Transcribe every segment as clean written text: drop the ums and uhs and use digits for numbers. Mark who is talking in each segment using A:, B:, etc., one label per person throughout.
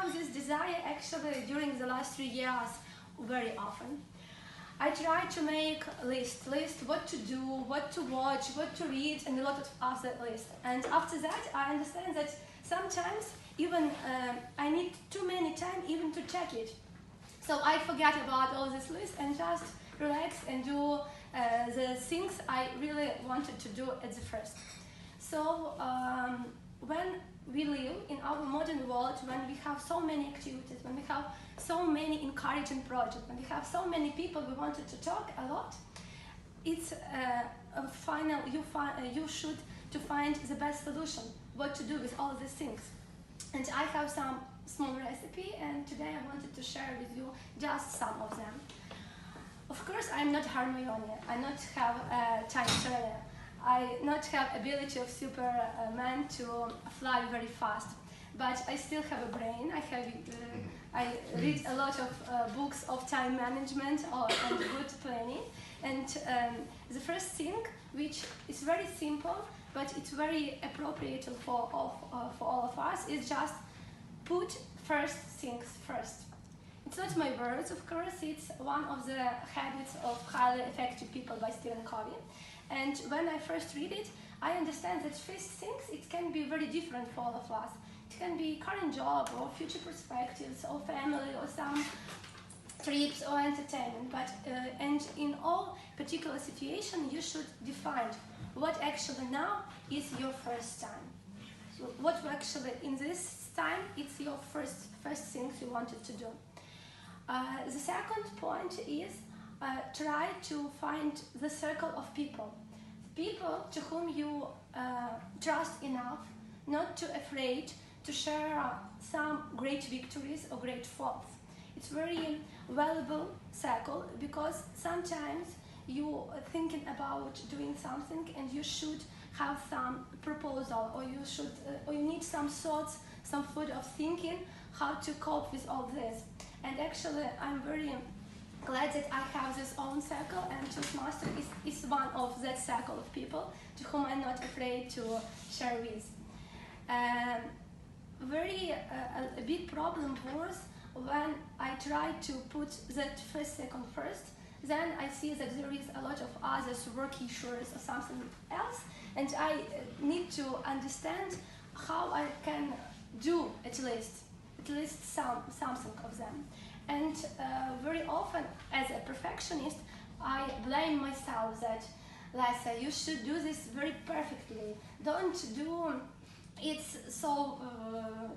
A: have this desire actually during the last 3 years very often. I try to make a list what to do, what to watch, what to read, and a lot of other lists. And after that, I understand that sometimes even I need too many time even to check it. So I forget about all this list and just relax and do the things I really wanted to do at the first. So when we live in our modern world, when we have so many activities, when we have so many encouraging projects, when we have so many people we wanted to talk a lot, it's you should to find the best solution, what to do with all these things. And I have some small recipe, and today I wanted to share with you just some of them. Of course, I'm not Hermione. I not have a time traveler. I not have ability of Superman to fly very fast, but I still have a brain. I read a lot of books of time management and good planning. And the first thing, which is very simple, but it's very appropriate for all of us, is just put first things first. It's not my words, of course. It's one of the habits of highly effective people by Stephen Covey. And when I first read it, I understand that first things, it can be very different for all of us. It can be current job or future perspectives or family or some trips or entertainment. But and in all particular situation, you should define what actually now is your first time. So what actually in this time, it's your first things you wanted to do. The second point is try to find the circle of people to whom you trust enough, not too afraid to share some great victories or great faults. It's very valuable circle because sometimes you are thinking about doing something and you should have some proposal, or you need some thoughts, some food of thinking how to cope with all this. And actually, I'm very glad that I have this own circle, and Toastmasters is one of that circle of people to whom I'm not afraid to share with. A big problem was when I tried to put that first second first, then I see that there is a lot of others work issues or something else, and I need to understand how I can do at least something of them. And very often, as a perfectionist, I blame myself that, Lesia, you should do this very perfectly. Don't do it so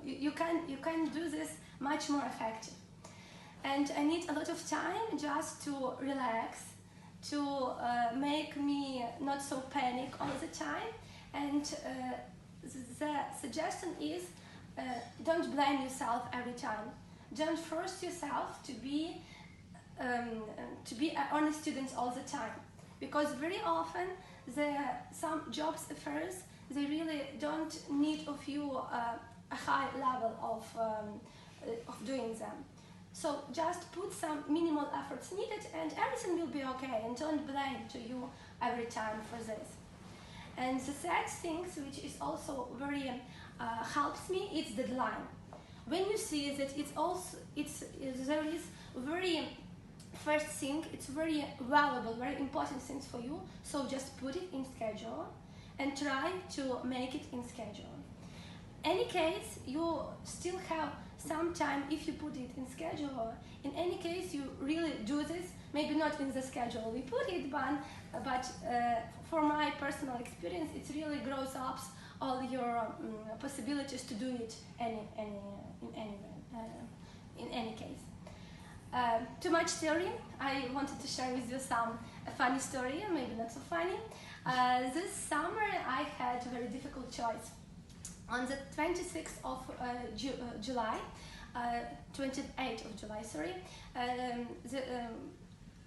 A: you can do this much more effective. And I need a lot of time just to relax, to make me not so panic all the time. And the suggestion is don't blame yourself every time. Don't force yourself to be an honest student all the time, because very often some jobs affairs, they really don't need of you a high level of doing them. So just put some minimal efforts needed and everything will be okay, and don't blame to you every time for this. And the third thing, which is also very helps me, it's deadline. When you see that there is very first thing, it's very valuable, very important things for you, so just put it in schedule and try to make it in schedule. Any case, you still have some time if you put it in schedule. In any case, you really do this, maybe not in the schedule we put it, but for my personal experience, it really grows up all your possibilities to do it in any case. Too much theory. I wanted to share with you a funny story, maybe not so funny. This summer I had a very difficult choice. On the 26th of July, 28th of July, sorry,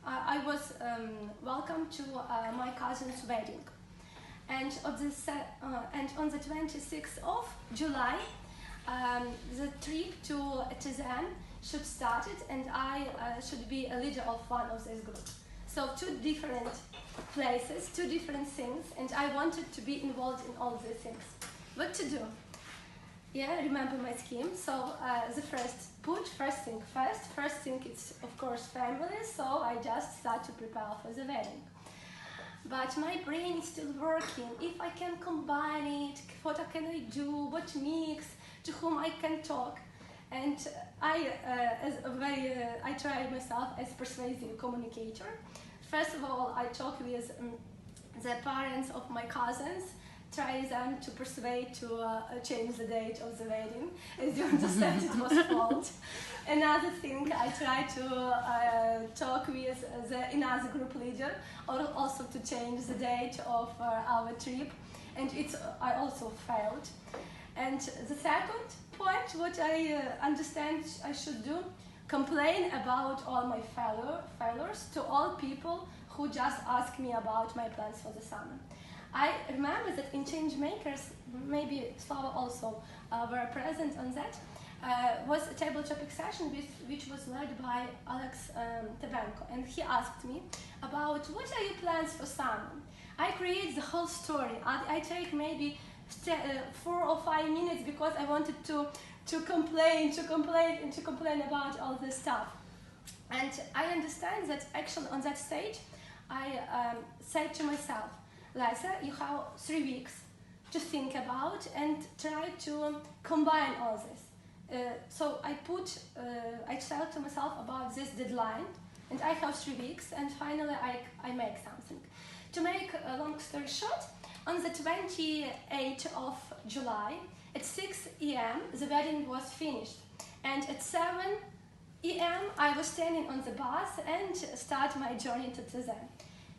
A: I was welcome to my cousin's wedding. And on the 26th of July, the trip to Tizan should start it, and I should be a leader of one of these groups. So two different places, two different things, and I wanted to be involved in all these things. What to do? Yeah, remember my scheme. So the first thing it's of course family, so I just start to prepare for the wedding. But my brain is still working. If I can combine it, what can I do, what mix, to whom I can talk. And I try myself as persuasive communicator. First of all, I talk with the parents of my cousins, try them to persuade to change the date of the wedding. As you understand, it was fault. Another thing, I try to talk with another group leader, or also to change the date of our trip, and I also failed. And the second point, what I understand I should do, complain about all my failures to all people who just ask me about my plans for the summer. I remember that in Changemakers, maybe Slava also were present on that, was a table topic session which was led by Alex Tevenko, and he asked me about what are your plans for summer. I create the whole story. I take maybe 4 or 5 minutes because I wanted to complain about all this stuff. And I understand that actually on that stage, I said to myself, Lesia, you have 3 weeks to think about and try to combine all this. So I tell to myself about this deadline, and I have 3 weeks, and finally I make something. To make a long story short, on the 28th of July, at 6 a.m. the wedding was finished, and at 7 a.m. I was standing on the bus and start my journey to Tzem.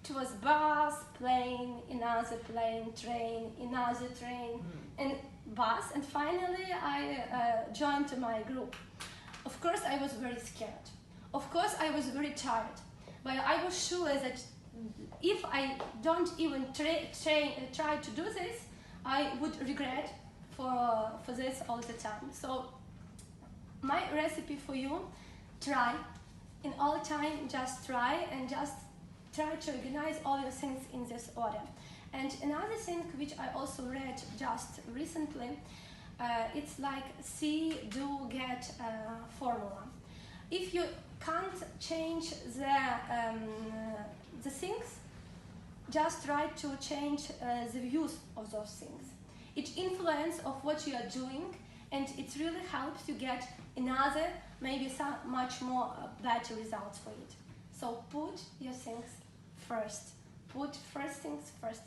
A: It was bus, plane, another plane, train, another train, and bus, and finally I joined to my group. Of course I was very scared. Of course I was very tired, but I was sure that if I don't even try to do this, I would regret for this all the time. So my recipe for you, try, in all time just try, and just try to organize all your things in this order. And another thing which I also read just recently, it's like see, do, get formula. If you can't change the things, just try to change the views of those things. It influence of what you are doing, and it really helps you get another, maybe some much more better results for it. So put your things first. Put first things first.